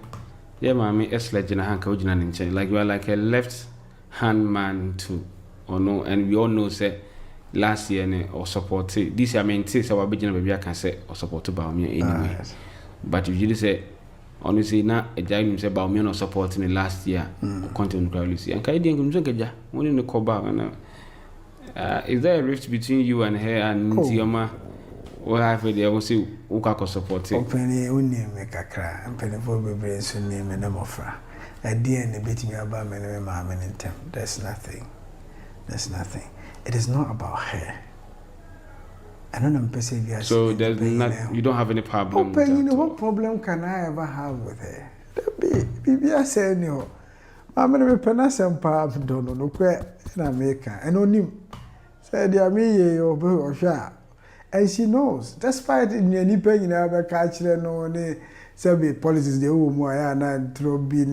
yeah, mammy, S legend Hanka Ujina, like you are like a left hand man too, or no, and we all know say last year or support this year. I mean, this our beginning baby I can say or support to Bawumia anyway. But if you say honestly, now a giant say Bawumia or supporting the last year, continue to and Kaidian Gumzuka, one in the Koba. Is there a rift between you and her and Tioma? What have they will see Ukako support it? Openly, only make a cry and penny for baby soon name and Namofra. A dear and the beating about my mamma in them. There's nothing. There's nothing. It is not about her. I don't know, perceive. So there's not, you don't have any problem. You know, what problem can I ever have with her? Baby, I say no. I'm going to be penasem pap, don't know, queer in America. And only said, dear me, or sure. And she knows, despite any pain in our catcher, no, say, politics, the more and throw be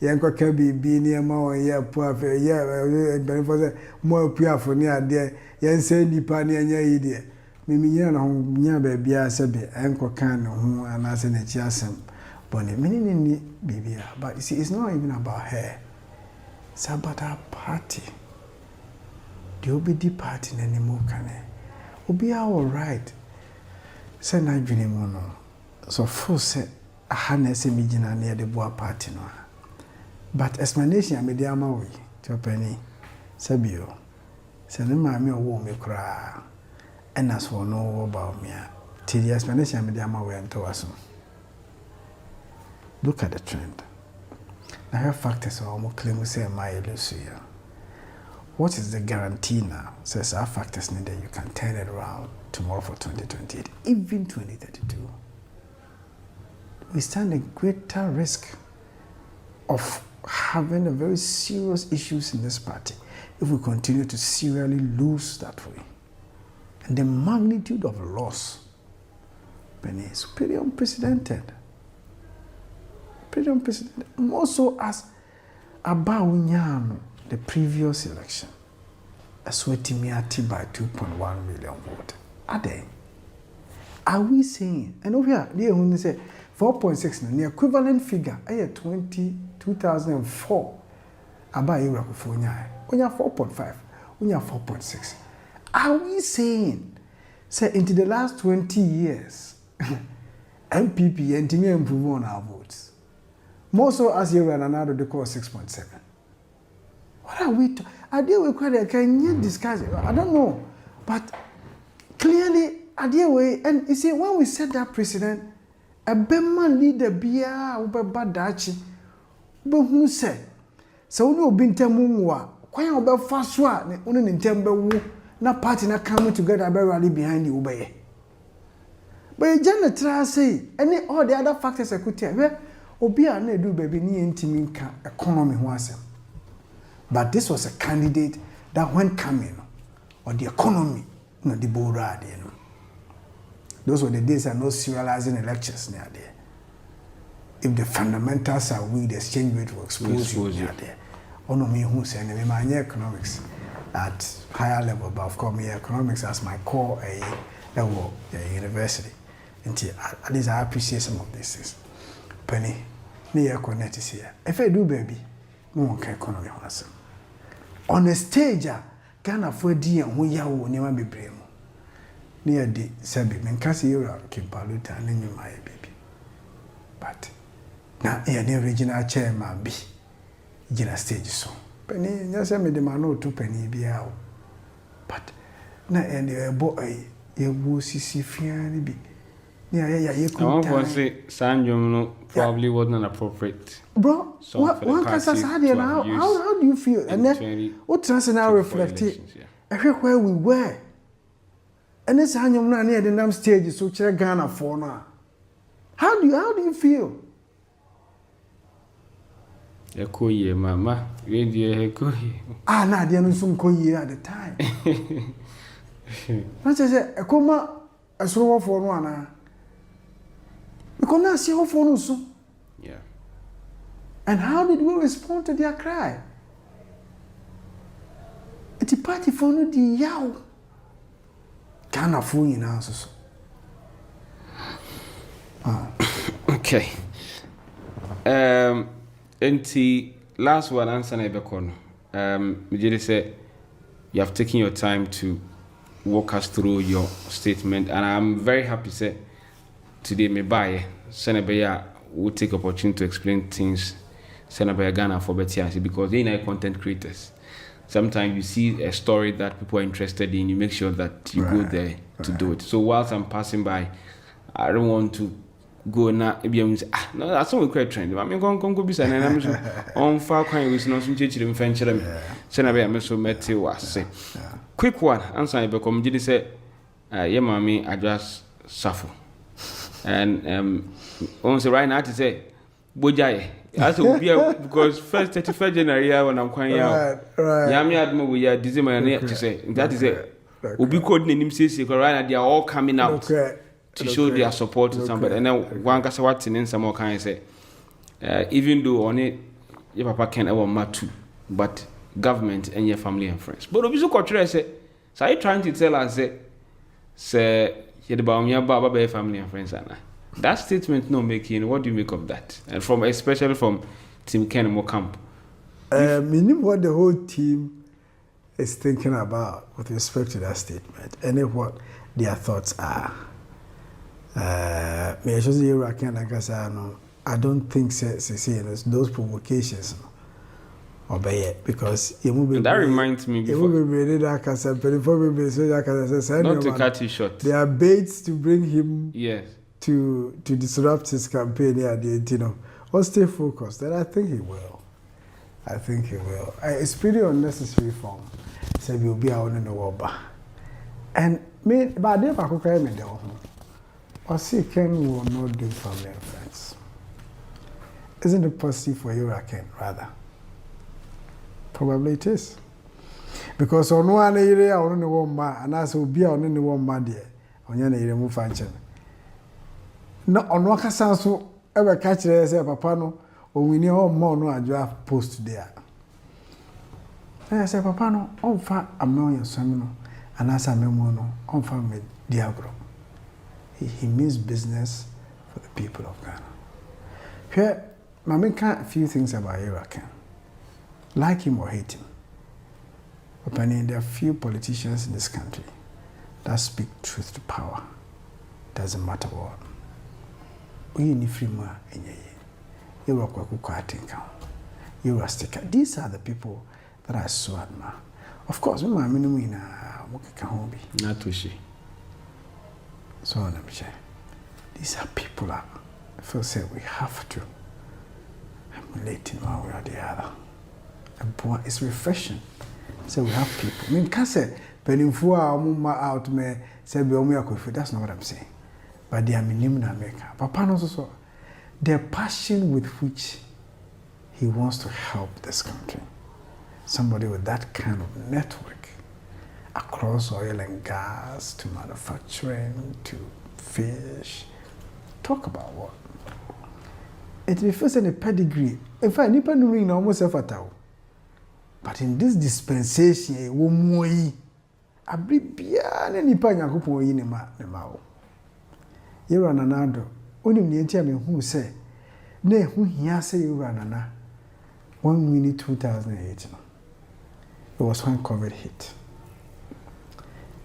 Yanko Kabi be near Mow, yeah, poor, yeah, benefit more pure for near there. Yan say Nipa near your idiot. Mimi yan near baby, I said, Uncle Can, who and as an HSM. Bonnie, meaning baby, but you see, it's not even about her. It's about our party. The OBD party anymore, can it? Will be all right. Send I dream mono. So, full set a harness imagine near the boa party. No. But explanation, I made the Amawi to a penny. Sabio. Send him my meal won't me cry. And as for no about me, till the explanation, I made the Amawi and to us. Look at the trend. Now, her factors are almost claim to say, my Lucia. What is the guarantee now? Says our factors need that you can turn it around tomorrow for 2028, even 2032. We stand a greater risk of having a very serious issues in this party if we continue to serially lose that way. And the magnitude of loss, Benny, is pretty unprecedented. Pretty unprecedented. More so as Bawumia, the previous election, a Swetimiati by 2.1 million votes. Are they? Are we saying, and over here, they only say 4.6, the equivalent figure, 2004, about Europe for Unya 4.5, Unya 4.6. Are we saying, say, into the last 20 years, MPP and Timmy improve on our votes? More so as you and another, they call 6.7. What are we? Are they required? Can you discuss it? I don't know, but clearly, are they way? And you see, when we set that precedent, a Bema leader be a badachi, but who said so? No, Bintamua, quite about fast one, only in Temple, na party na coming together, rally behind you, obey. But Janet try say any all the other factors I could tell where Obia ne do baby ni intiminka economy was. But this was a candidate that when coming or the economy, no the borad, you know. Those were the days of no serializing elections near there. If the fundamentals are weak, the exchange rate will expose you near there. Ono me who say me my economics at higher level, but of course me economics as my core level university. Until at least I appreciate some of these things. Penny, near connect is here. If I do baby, no one can economy answer. On a stage, can afford dear who you never be brave. Near the Sabi, Mencassi, you are Kimpaluta, and then you my baby. But now, here the original chairman be in a stage so. Penny, yes, I made the man 2 penny be out. But now, and the boy, you will see fianny be. Yeah, you could. I want to say, Sanjum probably wasn't appropriate. Bro, one can say, how do you feel? And then, what trans now reflected everywhere we were. And this Sanjum now near the numb stage, so check Ghana for now. How do you feel? Ekoye, Mama. Ah, now they are some koye at the time. That's a coma, a slow for one. Because now see how for so. Yeah. And how did we respond to their cry? It's a party for no the yow. Can't afford in answers. Okay. And the last one answer na ebekon. Mijeli say you have taken your time to walk us through your statement, and I'm very happy say today me buy Senebeya will take opportunity to explain things Senebeya Ghana for better because they are content creators. Sometimes you see a story that people are interested in, you make sure that you go there to do it. So whilst I'm passing by, I don't want to go now. No, that's not a great trend. I mean, go be and I'm on far crying with no church in French. Senabe, I'm so met you was say. Quick one, answer I become did say, yeah, mommy, I just suffer. And also right now to say, Bojai. As a because first 31st January when I'm quite young. Yami Admo, we are December to say. That is it. Ubi code name says, right? They are all coming out to show their support to somebody. And then one Kasawat in some more kind say, even though on it, your papa can ever matter, but government and your family and friends. But obviously, culture say, so are you trying to tell us say you the Bawumia Baba family and friends, Anna? That statement no making. What do you make of that? And from especially from Team Ken Mo camp. Meaning what the whole team is thinking about with respect to that statement, and what their thoughts are. I don't think those provocations obey it because that reminds me before, not to cut you short. There are baits to bring him yes to disrupt his campaign. Or stay focused. And I think he will. It's pretty unnecessary for him. So we'll be out in the world. And me, but I never could cry me down. Or see, Ken will not do family and friends. Isn't it positive for you, Ken, rather? Probably it is. Because on one area, I don't know one man, and as will be on one man there, on your move function. No, on one can so ever catch it as a papano, or we know more no draft post there. I say, Papano, on far, I'm not your son, and as a memono, on far with Diagro. He means business for the people of Ghana. Here, Mama can't a few things about Irakan. Like him or hate him. But there are few politicians in this country that speak truth to power. Doesn't matter what. We need free more in ye. You are quite you are sticker. These are the people that I so admire. Of course, my minimum can be. Not to she. So let me say, these are people that I feel say we have to emulate in one way or the other. And boy, it's refreshing. So we have people. I mean, can't say, Penifua out me say Bawumia Kofi. That's not what I'm saying. But they are minimum America. Papa knows also the passion with which he wants to help this country. Somebody with that kind of network across oil and gas to manufacturing to fish. Talk about what? It refers to a pedigree. In fact, nipa no ring almost self-atao. But in this dispensation, wo moyi abibia na nipa Nyankopon yi ne ma o. Yero nanado, onim ne ntia me hu se na ehu hia se yero nana. 1 minute 2008 no. It was when COVID hit.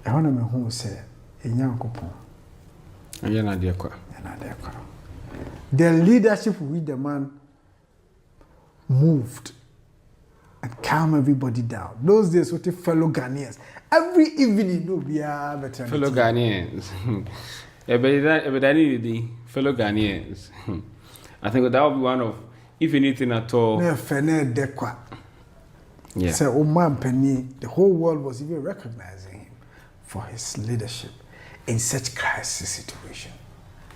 I want to who say, Nyankopon. The leadership with the man moved and calmed everybody down. Those days, what fellow Ghanaians. Every evening, no, we are better. Fellow Ghanaians. Fellow Ghanaians. I think that would be one of, if anything at all. Yeah. So, Oman Penny, the whole world was even recognizing him for his leadership in such crisis situation.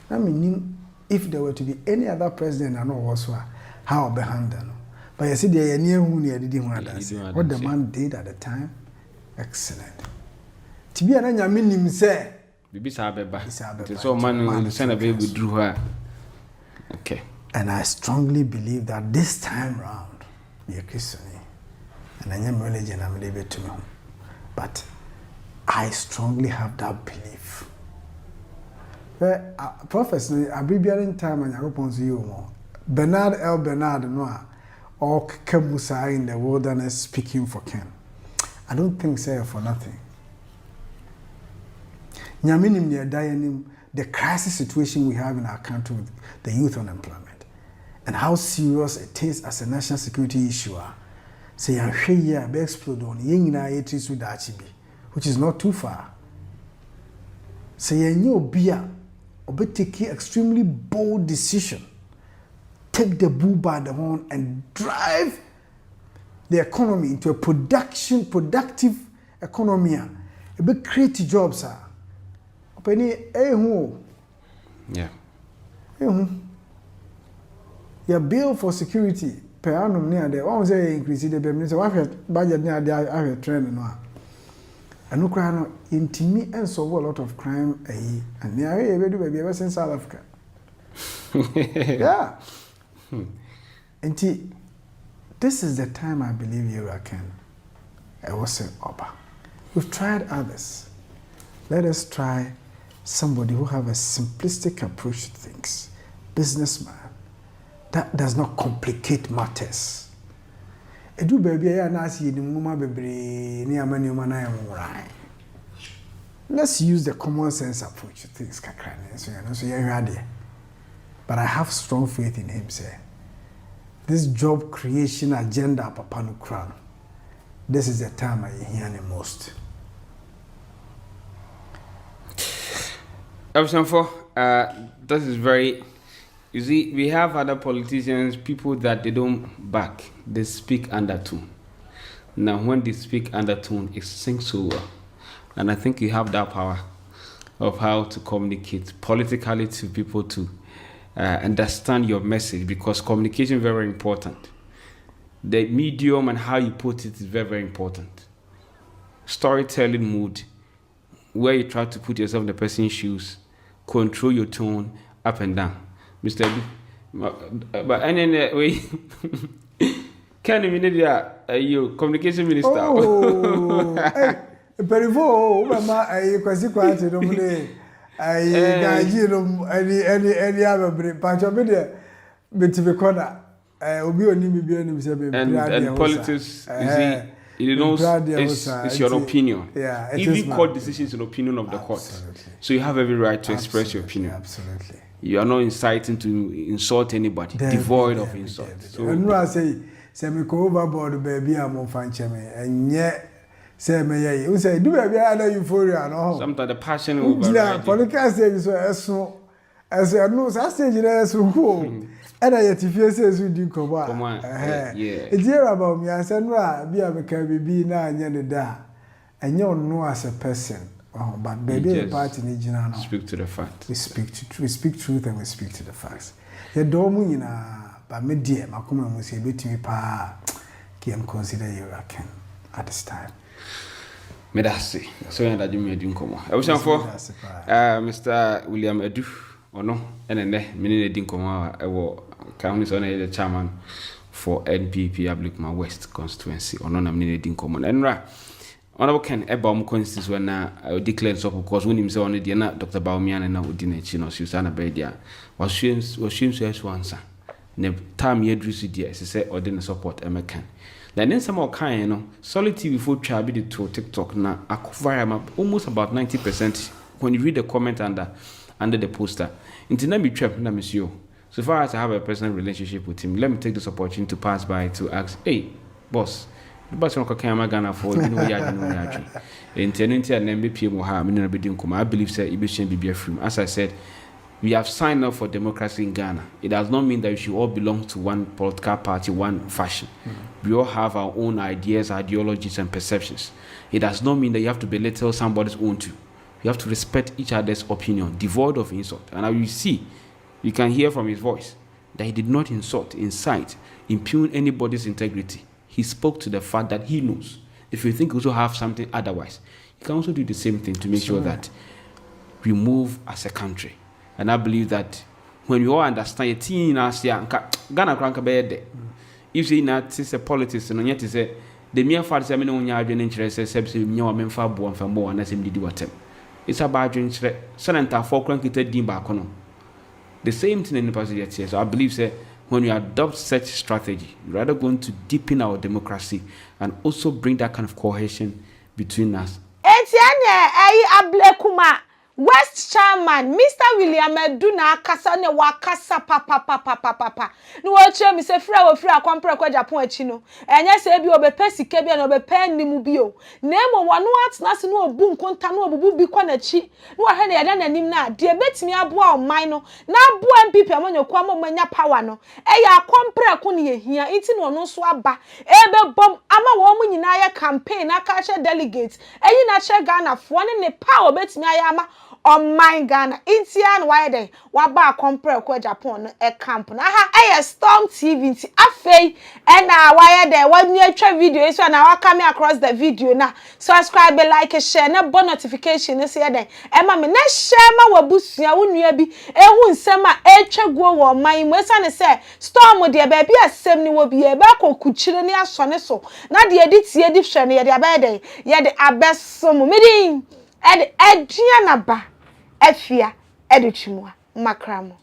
I mean, if there were to be any other president, I know also how be handled. But you see, they near who didn't want that. What the man did at the time, excellent. To be an enemy, say, so man will send a baby withdrew her. Okay. And I strongly believe that this time round, you're Christian. And I am religion, I'm able to know. But I strongly have that belief. Prophecy, I be in time and I hope on you more. Bernard Noah or Kemusa in the wilderness speaking for Ken. I don't think so for nothing. Nyaminim near Dianim, the crisis situation we have in our country with the youth unemployment and how serious it is as a national security issue. Say I'm here be explode on which is not too far. Say you beer or be take extremely bold decision. Take the bull by the horn and drive the economy into a productive economy. A big create jobs are. Yeah. Your bill for security per annum near there. One say increase the benefits. What budget near there? I have trend no. And no crime intimi and solve a lot of crime. And near we do baby ever since South Africa. Yeah. And this is the time I believe you can. I was say Oba. We've tried others. Let us try somebody who have a simplistic approach to things. Businessman. That does not complicate matters. Edu baby I na see the mama bebre ni amani na right. Let's use the common sense approach to things kakra. So you know but I have strong faith in him say this job creation agenda papa no crown. This is the time I hear the most. This is very. You see, we have other politicians, people that they don't back. They speak undertone. Now, when they speak undertone, it sinks so well. And I think you have that power of how to communicate politically to people to understand your message, because communication is very important. The medium and how you put it is very, very important. Storytelling mood, where you try to put yourself in the person's shoes, control your tone up and down. Mr. B, but anyway, can you mean you communication minister? Oh, hey, Perivo, Mama, I consequence no money. I any other patch of media, but to be corner. Obi oni mi bi oni say be and politics you know it's your opinion. Yeah, even court decisions is an opinion of the court. So you have every right to express your opinion. Absolutely. You are not inciting to insult anybody, devoid of insult. So and I say me go overboard baby am on fanche me enye say me ye you say do baby I know euphoria no. Sometimes the passion over. Yeah, politics say so as no say jira so cool. And I yet if you say so do come on. Yeah. It's here about me. I said, no, be a baby now and the da. And you know as a person. Oh, but baby, the party in general. Speak to the facts. We speak truth and we speak to the facts. The domu in but me dear, my comment was a bit to me pa. Can consider you can at this time. Me that's say. So you that you me do come on. I was for Mr. William Edu. Or no, and then many didn't come out. I was county the chairman for NPP Agyapong West constituency. Or no, many didn't come on. And honorable Ken Ebom constituency when I declared so because when himself on the dinner, Dr. Bawumia and now didn't you know Susanna Bedia was she says once. The time you drew CDS, she said, or didn't support American. Then some more kind, you know, solitude before try be to TikTok now. I cover almost about 90% when you read the comment under the poster. Into let me trap na monsieur. So far as I have a personal relationship with him, let me take this opportunity to pass by to ask, hey, boss, the boss no can Ghana for you know ya no ya. Into and MBP mo ha me no be din kuma. I believe say Ibishan be free. As I said, we have signed up for democracy in Ghana. It does not mean that we should all belong to one political party, one fashion. We all have our own ideas, ideologies, and perceptions. It does not mean that you have to belittle somebody's own too. You have to respect each other's opinion, devoid of insult. And as you see, you can hear from his voice that he did not insult, incite, impugn anybody's integrity. He spoke to the fact that he knows. If you think you also have something otherwise, you can also do the same thing to make sure that we move as a country. And I believe that when we all understand a teen as Ghana crank bed, if you not say politics and yet say the mere fact that no one had an interest, except you know, I'm far born for more and as him did what it's about doing Senator for cranky dim back on. The same thing in the past years. So I believe that when we adopt such strategy, we're rather going to deepen our democracy and also bring that kind of cohesion between us. West Chairman, Mr. William Eduna akasa ne wakasa papa. No watch me say free we free akwamprɛ kwa Agyapong achi no. Enye se bi obepe sike bi na obepe nimu bi o. Nemo wano atena se no obu nkonta no obubu bi kwa nachi. No ahwe na yada nanim na de betimi aboa oman no. Na aboa MPP amanyoku amanya power no. Eya akwamprɛ ko ne yehia nti no no so aba. Ebe bom ama wo mu nyina ya campaign aka che delegates. Eyi na che Ghana fo ne power betimi aya ama on my Ghana Indian why dey wa ba compare ko Japan no e camp na ha e Storm TV nti afei e na why dey wa ni atwa video so na wa come across the video na subscribe like share na bo notification ne se dey e ma me na share ma wabusua wo nua bi ehu nsem a etwa guo wo man mo esa ne se Storm de ba bi asem ni wo bi e ba kokuchire ne asone so na de edi tie di hwe ne ye de abede ye de abesom medin ed edua na ba afia edutwimua makramo